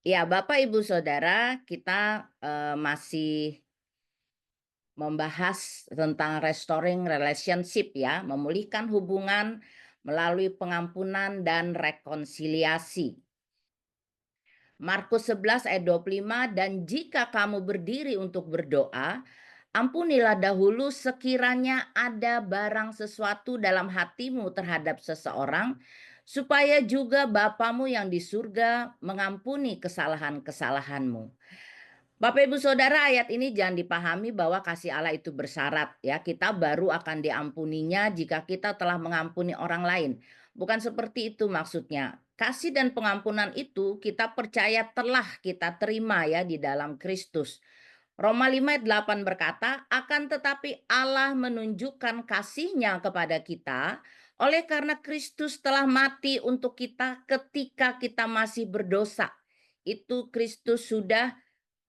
Ya, Bapak, Ibu, Saudara, kita masih membahas tentang restoring relationship ya, memulihkan hubungan melalui pengampunan dan rekonsiliasi. Markus 11 ayat 25, dan jika kamu berdiri untuk berdoa, ampunilah dahulu sekiranya ada barang sesuatu dalam hatimu terhadap seseorang, supaya juga Bapamu yang di surga mengampuni kesalahan-kesalahanmu. Bapak Ibu Saudara, ayat ini jangan dipahami bahwa kasih Allah itu bersyarat ya. Kita baru akan diampuninya jika kita telah mengampuni orang lain. Bukan seperti itu maksudnya. Kasih dan pengampunan itu kita percaya telah kita terima ya di dalam Kristus. Roma 5 ayat 8 berkata, akan tetapi Allah menunjukkan kasih-Nya kepada kita oleh karena Kristus telah mati untuk kita ketika kita masih berdosa. Itu Kristus sudah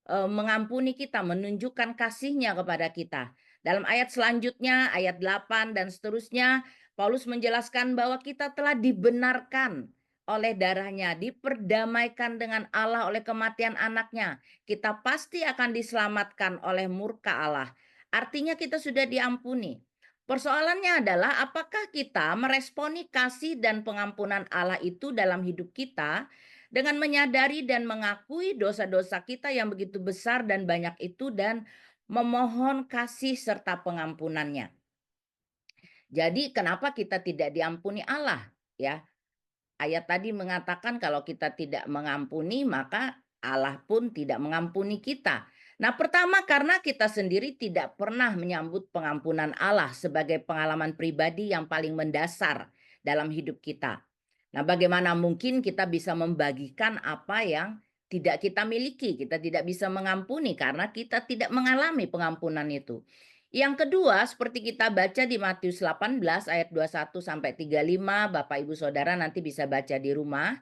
mengampuni kita, menunjukkan kasih-Nya kepada kita. Dalam ayat selanjutnya, ayat 8 dan seterusnya, Paulus menjelaskan bahwa kita telah dibenarkan oleh darah-Nya, diperdamaikan dengan Allah oleh kematian anaknya. Kita pasti akan diselamatkan oleh murka Allah. Artinya kita sudah diampuni. Persoalannya adalah apakah kita meresponi kasih dan pengampunan Allah itu dalam hidup kita dengan menyadari dan mengakui dosa-dosa kita yang begitu besar dan banyak itu dan memohon kasih serta pengampunannya. Jadi kenapa kita tidak diampuni Allah? Ya, ayat tadi mengatakan kalau kita tidak mengampuni maka Allah pun tidak mengampuni kita. Nah, pertama karena kita sendiri tidak pernah menyambut pengampunan Allah sebagai pengalaman pribadi yang paling mendasar dalam hidup kita. Nah, bagaimana mungkin kita bisa membagikan apa yang tidak kita miliki? Kita tidak bisa mengampuni karena kita tidak mengalami pengampunan itu. Yang kedua, seperti kita baca di Matius 18 ayat 21 sampai 35, Bapak Ibu Saudara nanti bisa baca di rumah.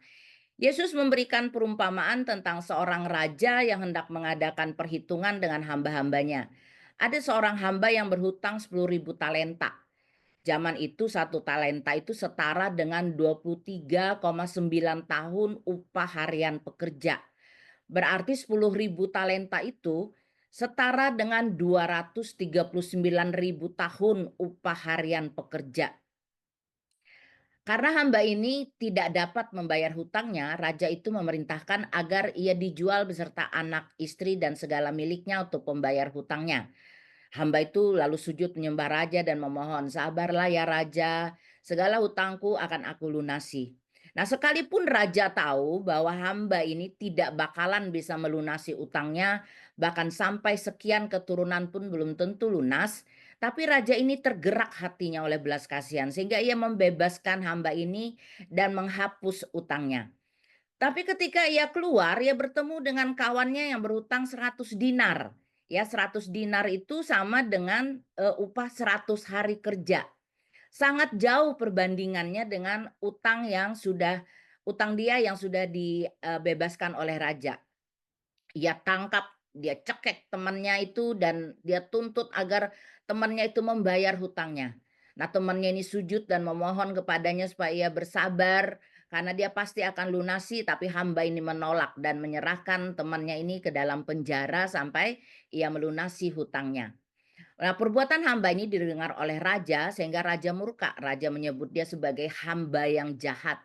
Yesus memberikan perumpamaan tentang seorang raja yang hendak mengadakan perhitungan dengan hamba-hambanya. Ada seorang hamba yang berhutang 10.000 talenta. Zaman itu satu talenta itu setara dengan 23,9 tahun upah harian pekerja. Berarti 10.000 talenta itu setara dengan 239.000 tahun upah harian pekerja. Karena hamba ini tidak dapat membayar hutangnya, raja itu memerintahkan agar ia dijual beserta anak, istri, dan segala miliknya untuk membayar hutangnya. Hamba itu lalu sujud menyembah raja dan memohon, sabarlah ya raja, segala hutangku akan aku lunasi. Nah, sekalipun raja tahu bahwa hamba ini tidak bakalan bisa melunasi utangnya, bahkan sampai sekian keturunan pun belum tentu lunas, tapi raja ini tergerak hatinya oleh belas kasihan sehingga ia membebaskan hamba ini dan menghapus utangnya. Tapi ketika ia keluar, ia bertemu dengan kawannya yang berhutang 100 dinar. Ya, 100 dinar itu sama dengan upah 100 hari kerja. Sangat jauh perbandingannya dengan utang dia yang sudah dibebaskan oleh raja. Ia tangkap, dia cekek temannya itu dan dia tuntut agar temannya itu membayar hutangnya. Nah, temannya ini sujud dan memohon kepadanya supaya ia bersabar karena dia pasti akan lunasi, tapi hamba ini menolak dan menyerahkan temannya ini ke dalam penjara sampai ia melunasi hutangnya. Nah, perbuatan hamba ini didengar oleh raja sehingga raja murka. Raja menyebut dia sebagai hamba yang jahat.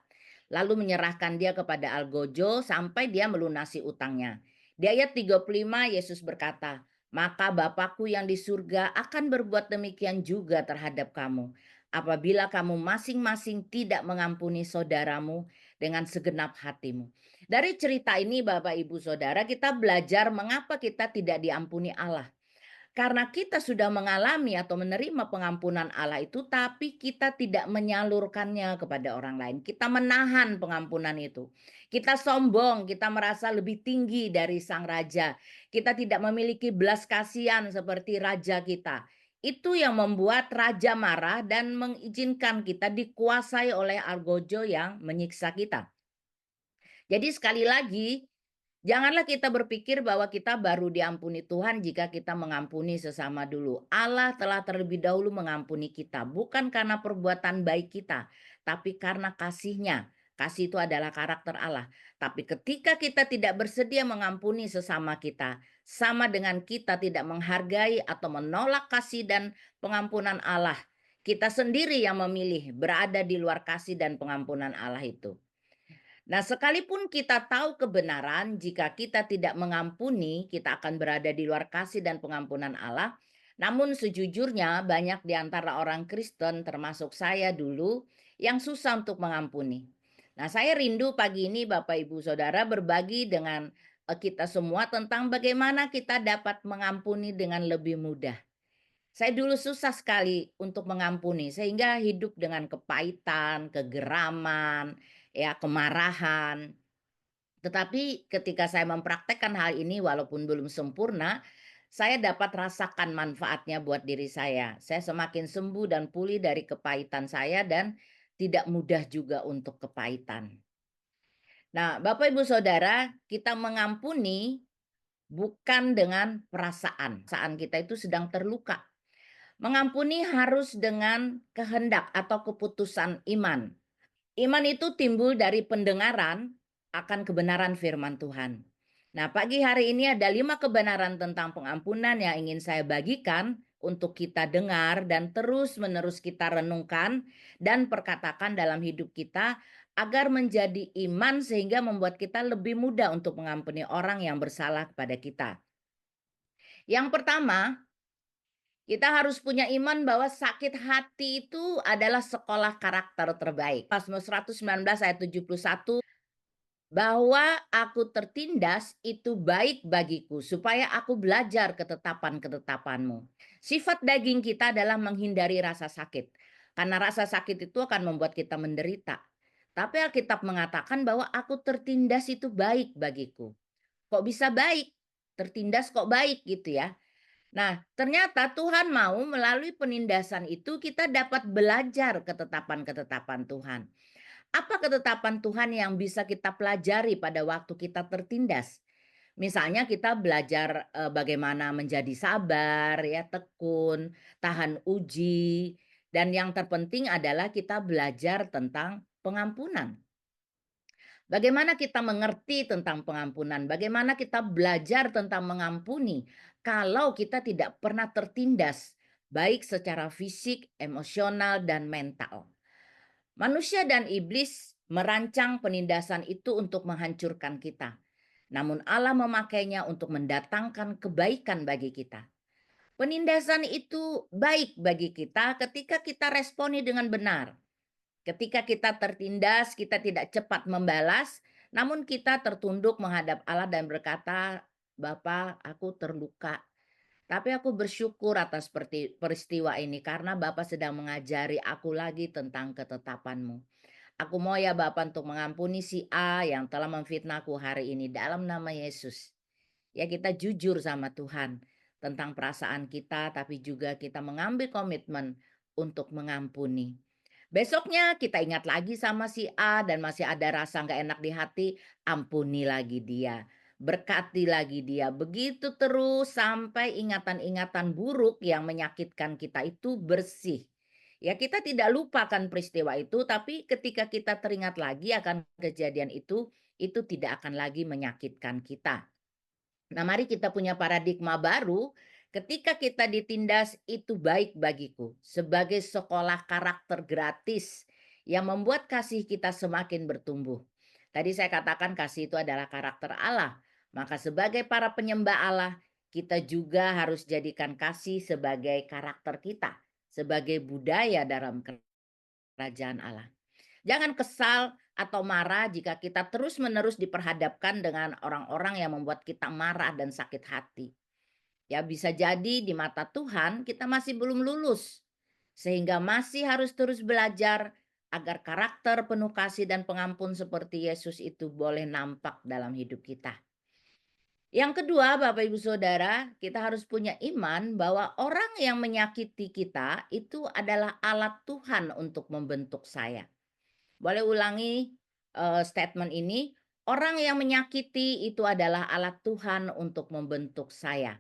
Lalu menyerahkan dia kepada algojo sampai dia melunasi utangnya. Di ayat 35 Yesus berkata, maka Bapakku yang di surga akan berbuat demikian juga terhadap kamu. Apabila kamu masing-masing tidak mengampuni saudaramu dengan segenap hatimu. Dari cerita ini Bapak Ibu Saudara kita belajar mengapa kita tidak diampuni Allah. Karena kita sudah mengalami atau menerima pengampunan Allah itu, tapi kita tidak menyalurkannya kepada orang lain. Kita menahan pengampunan itu. Kita sombong, kita merasa lebih tinggi dari sang raja. Kita tidak memiliki belas kasihan seperti raja kita. Itu yang membuat raja marah dan mengizinkan kita dikuasai oleh algojo yang menyiksa kita. Jadi sekali lagi, janganlah kita berpikir bahwa kita baru diampuni Tuhan jika kita mengampuni sesama dulu. Allah telah terlebih dahulu mengampuni kita, bukan karena perbuatan baik kita, tapi karena kasih-Nya. Kasih itu adalah karakter Allah. Tapi ketika kita tidak bersedia mengampuni sesama kita, sama dengan kita tidak menghargai atau menolak kasih dan pengampunan Allah. Kita sendiri yang memilih berada di luar kasih dan pengampunan Allah itu. Nah, sekalipun kita tahu kebenaran, jika kita tidak mengampuni, kita akan berada di luar kasih dan pengampunan Allah. Namun sejujurnya banyak di antara orang Kristen, termasuk saya dulu, yang susah untuk mengampuni. Nah, saya rindu pagi ini Bapak Ibu Saudara berbagi dengan kita semua tentang bagaimana kita dapat mengampuni dengan lebih mudah. Saya dulu susah sekali untuk mengampuni, sehingga hidup dengan kepahitan, kegeraman, ya, kemarahan. Tetapi ketika saya mempraktekkan hal ini walaupun belum sempurna, saya dapat rasakan manfaatnya buat diri saya. Saya semakin sembuh dan pulih dari kepahitan saya dan tidak mudah juga untuk kepahitan. Nah, Bapak Ibu Saudara, kita mengampuni bukan dengan perasaan. Perasaan kita itu sedang terluka. Mengampuni harus dengan kehendak atau keputusan iman. Iman itu timbul dari pendengaran akan kebenaran firman Tuhan. Nah, pagi hari ini ada 5 kebenaran tentang pengampunan yang ingin saya bagikan untuk kita dengar dan terus-menerus kita renungkan dan perkatakan dalam hidup kita agar menjadi iman sehingga membuat kita lebih mudah untuk mengampuni orang yang bersalah kepada kita. Yang pertama, kita harus punya iman bahwa sakit hati itu adalah sekolah karakter terbaik. Mazmur 119 ayat 71, bahwa aku tertindas itu baik bagiku, supaya aku belajar ketetapan-ketetapanmu. Sifat daging kita adalah menghindari rasa sakit. Karena rasa sakit itu akan membuat kita menderita. Tapi Alkitab mengatakan bahwa aku tertindas itu baik bagiku. Kok bisa baik? Tertindas kok baik gitu ya. Nah, ternyata Tuhan mau melalui penindasan itu kita dapat belajar ketetapan-ketetapan Tuhan. Apa ketetapan Tuhan yang bisa kita pelajari pada waktu kita tertindas? Misalnya kita belajar bagaimana menjadi sabar, ya, tekun, tahan uji, dan yang terpenting adalah kita belajar tentang pengampunan. Bagaimana kita mengerti tentang pengampunan? Bagaimana kita belajar tentang mengampuni kalau kita tidak pernah tertindas, baik secara fisik, emosional, dan mental? Manusia dan iblis merancang penindasan itu untuk menghancurkan kita. Namun Allah memakainya untuk mendatangkan kebaikan bagi kita. Penindasan itu baik bagi kita ketika kita responi dengan benar. Ketika kita tertindas, kita tidak cepat membalas, namun kita tertunduk menghadap Allah dan berkata, "Bapa, aku terluka. Tapi aku bersyukur atas peristiwa ini karena Bapa sedang mengajari aku lagi tentang ketetapan-Mu. Aku mau ya Bapa untuk mengampuni si A yang telah memfitnahku hari ini dalam nama Yesus." Ya, kita jujur sama Tuhan tentang perasaan kita, tapi juga kita mengambil komitmen untuk mengampuni. Besoknya kita ingat lagi sama si A dan masih ada rasa nggak enak di hati, ampuni lagi dia. Berkati lagi dia. Begitu terus sampai ingatan-ingatan buruk yang menyakitkan kita itu bersih. Ya, kita tidak lupakan peristiwa itu, tapi ketika kita teringat lagi akan kejadian itu tidak akan lagi menyakitkan kita. Nah, mari kita punya paradigma baru. Ketika kita ditindas, itu baik bagiku sebagai sekolah karakter gratis yang membuat kasih kita semakin bertumbuh. Tadi saya katakan kasih itu adalah karakter Allah. Maka sebagai para penyembah Allah, kita juga harus jadikan kasih sebagai karakter kita, sebagai budaya dalam kerajaan Allah. Jangan kesal atau marah jika kita terus-menerus diperhadapkan dengan orang-orang yang membuat kita marah dan sakit hati. Ya, bisa jadi di mata Tuhan kita masih belum lulus, sehingga masih harus terus belajar agar karakter penuh kasih dan pengampun seperti Yesus itu boleh nampak dalam hidup kita. Yang kedua, Bapak Ibu Saudara, kita harus punya iman bahwa orang yang menyakiti kita itu adalah alat Tuhan untuk membentuk saya. Boleh ulangi statement ini, orang yang menyakiti itu adalah alat Tuhan untuk membentuk saya.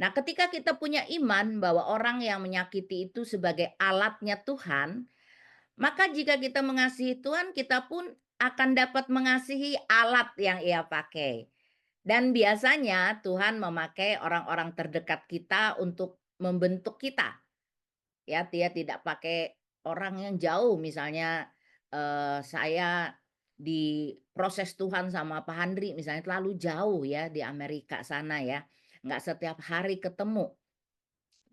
Nah, ketika kita punya iman bahwa orang yang menyakiti itu sebagai alatnya Tuhan, maka jika kita mengasihi Tuhan, kita pun akan dapat mengasihi alat yang ia pakai. Dan biasanya Tuhan memakai orang-orang terdekat kita untuk membentuk kita. Ya, dia tidak pakai orang yang jauh, misalnya, saya diproses Tuhan sama Pak Handri misalnya terlalu jauh ya di Amerika sana ya, nggak setiap hari ketemu.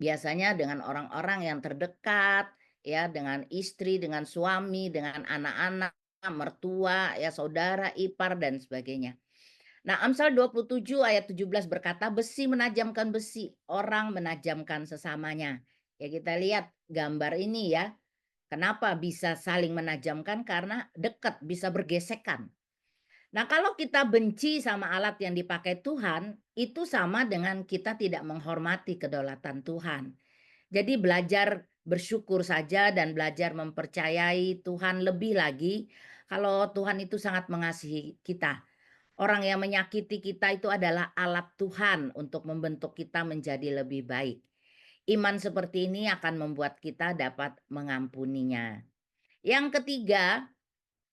Biasanya dengan orang-orang yang terdekat, ya dengan istri, dengan suami, dengan anak-anak, mertua, ya saudara, ipar dan sebagainya. Nah, Amsal 27 ayat 17 berkata, "Besi menajamkan besi, orang menajamkan sesamanya." Ya kita lihat gambar ini ya, kenapa bisa saling menajamkan? Karena dekat, bisa bergesekan. Nah, kalau kita benci sama alat yang dipakai Tuhan, itu sama dengan kita tidak menghormati kedaulatan Tuhan. Jadi belajar bersyukur saja dan belajar mempercayai Tuhan lebih lagi kalau Tuhan itu sangat mengasihi kita. Orang yang menyakiti kita itu adalah alat Tuhan untuk membentuk kita menjadi lebih baik. Iman seperti ini akan membuat kita dapat mengampuninya. Yang ketiga,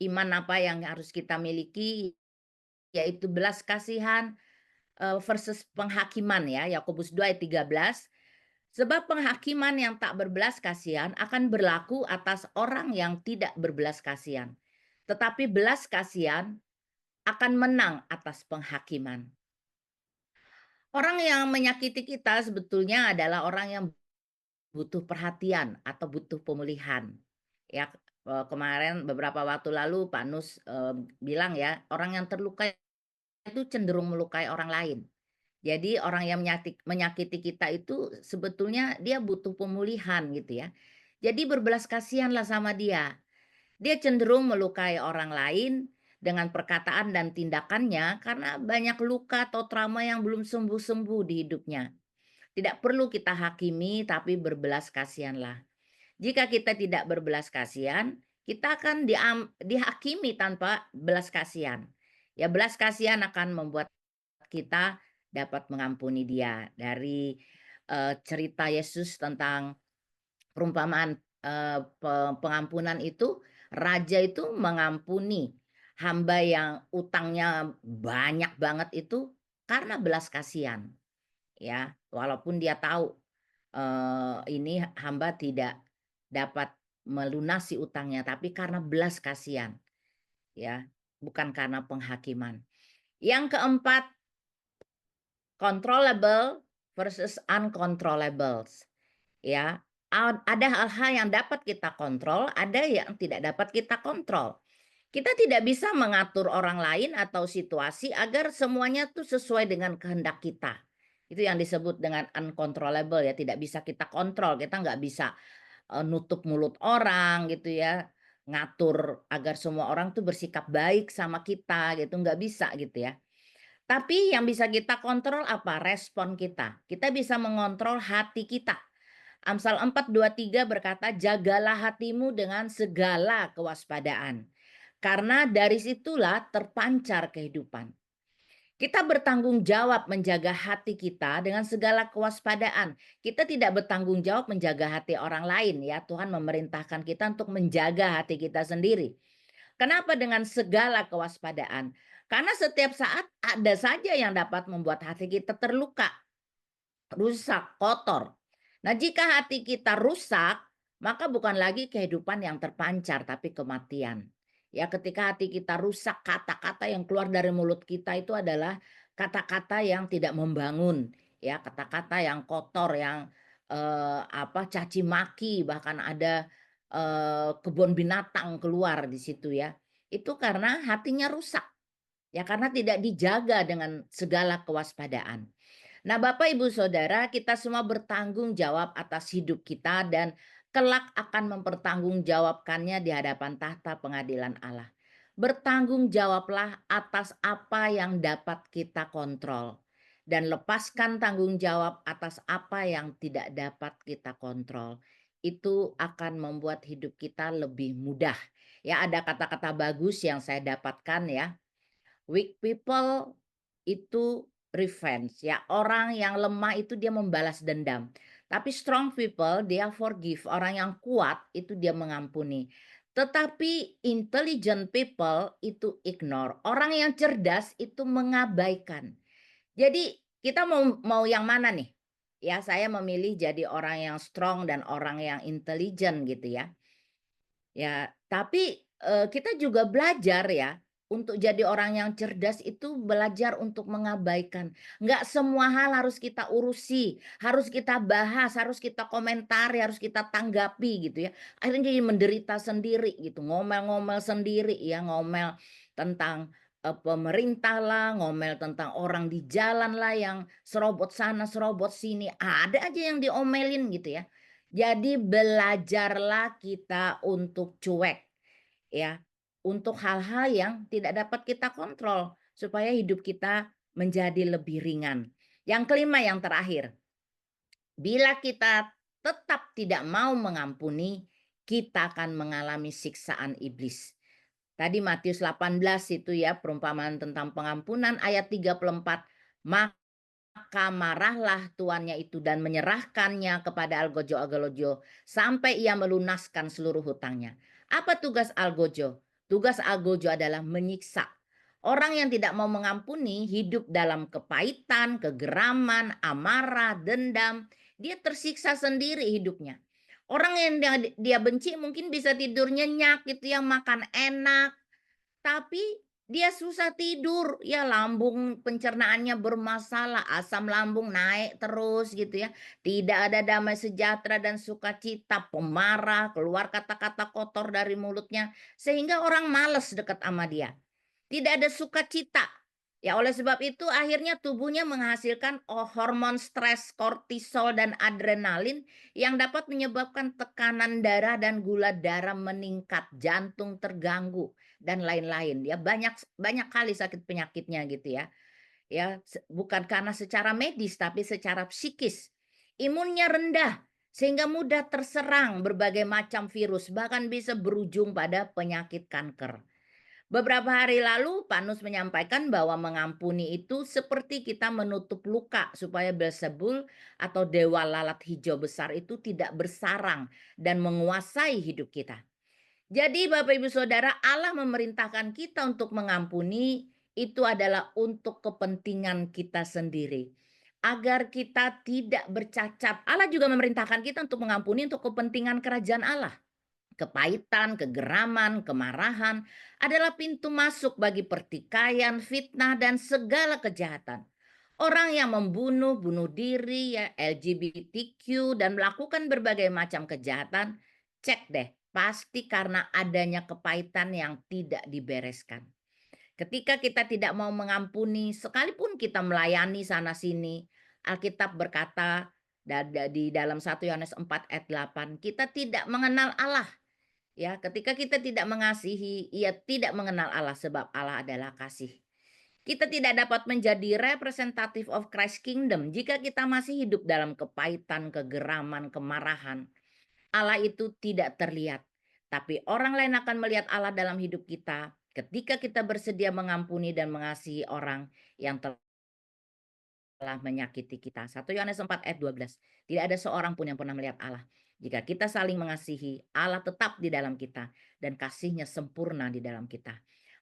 iman apa yang harus kita miliki yaitu belas kasihan versus penghakiman ya. Yakobus 2 ayat 13. Sebab penghakiman yang tak berbelas kasihan akan berlaku atas orang yang tidak berbelas kasihan. Tetapi belas kasihan akan menang atas penghakiman. Orang yang menyakiti kita sebetulnya adalah orang yang butuh perhatian atau butuh pemulihan. Ya, kemarin beberapa waktu lalu Pak Nus bilang ya, orang yang terluka itu cenderung melukai orang lain. Jadi orang yang menyakiti kita itu sebetulnya dia butuh pemulihan gitu ya. Jadi berbelas kasihanlah sama dia. Dia cenderung melukai orang lain dengan perkataan dan tindakannya karena banyak luka atau trauma yang belum sembuh-sembuh di hidupnya. Tidak perlu kita hakimi tapi berbelas kasihanlah. Jika kita tidak berbelas kasihan, kita akan dihakimi tanpa belas kasihan. Ya belas kasihan akan membuat kita dapat mengampuni dia. Dari cerita Yesus tentang perumpamaan pengampunan itu, raja itu mengampuni hamba yang utangnya banyak banget itu karena belas kasihan, ya. Walaupun dia tahu ini hamba tidak dapat melunasi utangnya, tapi karena belas kasihan, ya, bukan karena penghakiman. Yang keempat, controllable versus uncontrollables, ya. Ada hal-hal yang dapat kita kontrol, ada yang tidak dapat kita kontrol. Kita tidak bisa mengatur orang lain atau situasi agar semuanya tuh sesuai dengan kehendak kita. Itu yang disebut dengan uncontrollable ya, tidak bisa kita kontrol. Kita nggak bisa nutup mulut orang gitu ya, ngatur agar semua orang tuh bersikap baik sama kita gitu, nggak bisa gitu ya. Tapi yang bisa kita kontrol apa? Respon kita. Kita bisa mengontrol hati kita. Amsal 4:23 berkata, "Jagalah hatimu dengan segala kewaspadaan, karena dari situlah terpancar kehidupan." Kita bertanggung jawab menjaga hati kita dengan segala kewaspadaan. Kita tidak bertanggung jawab menjaga hati orang lain ya. Tuhan memerintahkan kita untuk menjaga hati kita sendiri. Kenapa dengan segala kewaspadaan? Karena setiap saat ada saja yang dapat membuat hati kita terluka, rusak, kotor. Nah, jika hati kita rusak, maka bukan lagi kehidupan yang terpancar, tapi kematian. Ya, ketika hati kita rusak, kata-kata yang keluar dari mulut kita itu adalah kata-kata yang tidak membangun, ya, kata-kata yang kotor, yang caci maki, bahkan ada kebun binatang keluar di situ ya. Itu karena hatinya rusak, ya karena tidak dijaga dengan segala kewaspadaan. Nah, Bapak Ibu Saudara, kita semua bertanggung jawab atas hidup kita dan kelak akan mempertanggungjawabkannya di hadapan tahta pengadilan Allah. Bertanggung jawablah atas apa yang dapat kita kontrol dan lepaskan tanggung jawab atas apa yang tidak dapat kita kontrol. Itu akan membuat hidup kita lebih mudah. Ya, ada kata-kata bagus yang saya dapatkan ya. Weak people itu revenge ya, orang yang lemah itu dia membalas dendam. Tapi strong people dia forgive, orang yang kuat itu dia mengampuni. Tetapi intelligent people itu ignore. Orang yang cerdas itu mengabaikan. Jadi kita mau mau yang mana nih? Ya, saya memilih jadi orang yang strong dan orang yang intelligent gitu ya. Ya, tapi, kita juga belajar ya, untuk jadi orang yang cerdas itu belajar untuk mengabaikan. Nggak semua hal harus kita urusi, harus kita bahas, harus kita komentari, harus kita tanggapi gitu ya. Akhirnya jadi menderita sendiri gitu, ngomel-ngomel sendiri ya, ngomel tentang, pemerintah lah, ngomel tentang orang di jalan lah yang serobot sana, serobot sini, ada aja yang diomelin gitu ya. Jadi belajarlah kita untuk cuek ya, untuk hal-hal yang tidak dapat kita kontrol supaya hidup kita menjadi lebih ringan. Yang kelima yang terakhir, bila kita tetap tidak mau mengampuni, kita akan mengalami siksaan iblis. Tadi Matius 18 itu ya perumpamaan tentang pengampunan ayat 34. Maka marahlah tuannya itu dan menyerahkannya kepada algojo-algojo sampai ia melunaskan seluruh hutangnya. Apa tugas algojo? Tugas algojo adalah menyiksa. Orang yang tidak mau mengampuni hidup dalam kepahitan, kegeraman, amarah, dendam. Dia tersiksa sendiri hidupnya. Orang yang dia benci mungkin bisa tidur nyenyak gitu ya, makan enak, tapi dia susah tidur, ya lambung pencernaannya bermasalah, asam lambung naik terus gitu ya. Tidak ada damai sejahtera dan sukacita, pemarah, keluar kata-kata kotor dari mulutnya, sehingga orang males dekat sama dia. Tidak ada sukacita. Ya oleh sebab itu akhirnya tubuhnya menghasilkan hormon stres, kortisol dan adrenalin yang dapat menyebabkan tekanan darah dan gula darah meningkat, jantung terganggu dan lain-lain. Ya banyak banyak kali sakit penyakitnya gitu ya. Ya bukan karena secara medis tapi secara psikis. Imunnya rendah sehingga mudah terserang berbagai macam virus bahkan bisa berujung pada penyakit kanker. Beberapa hari lalu, Pak Nus menyampaikan bahwa mengampuni itu seperti kita menutup luka supaya Belzebul atau dewa lalat hijau besar itu tidak bersarang dan menguasai hidup kita. Jadi Bapak Ibu Saudara, Allah memerintahkan kita untuk mengampuni itu adalah untuk kepentingan kita sendiri. Agar kita tidak bercacat. Allah juga memerintahkan kita untuk mengampuni untuk kepentingan kerajaan Allah. Kepahitan, kegeraman, kemarahan adalah pintu masuk bagi pertikaian, fitnah, dan segala kejahatan. Orang yang membunuh, bunuh diri, ya LGBTQ, dan melakukan berbagai macam kejahatan, cek deh, pasti karena adanya kepahitan yang tidak dibereskan. Ketika kita tidak mau mengampuni, sekalipun kita melayani sana-sini, Alkitab berkata di dalam 1 Yohanes 4 ayat 8, kita tidak mengenal Allah. Ya, ketika kita tidak mengasihi, ia tidak mengenal Allah sebab Allah adalah kasih. Kita tidak dapat menjadi representative of Christ Kingdom jika kita masih hidup dalam kepahitan, kegeraman, kemarahan. Allah itu tidak terlihat, tapi orang lain akan melihat Allah dalam hidup kita ketika kita bersedia mengampuni dan mengasihi orang yang telah menyakiti kita. 1 Yohanes 4 ayat 12. Tidak ada seorang pun yang pernah melihat Allah. Jika kita saling mengasihi, Allah tetap di dalam kita dan kasih-Nya sempurna di dalam kita.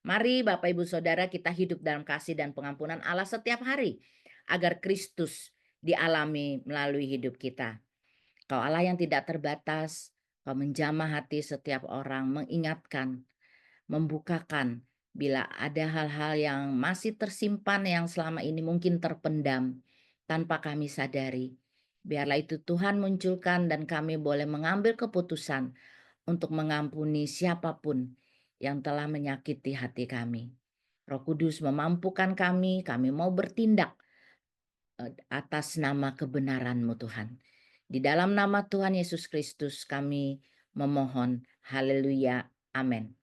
Mari Bapak Ibu Saudara kita hidup dalam kasih dan pengampunan Allah setiap hari agar Kristus dialami melalui hidup kita. Kau Allah yang tidak terbatas, Kau menjamah hati setiap orang, mengingatkan, membukakan bila ada hal-hal yang masih tersimpan yang selama ini mungkin terpendam tanpa kami sadari. Biarlah itu Tuhan munculkan dan kami boleh mengambil keputusan untuk mengampuni siapapun yang telah menyakiti hati kami. Roh Kudus memampukan kami mau bertindak atas nama kebenaran-Mu Tuhan. Di dalam nama Tuhan Yesus Kristus kami memohon. Haleluya. Amin.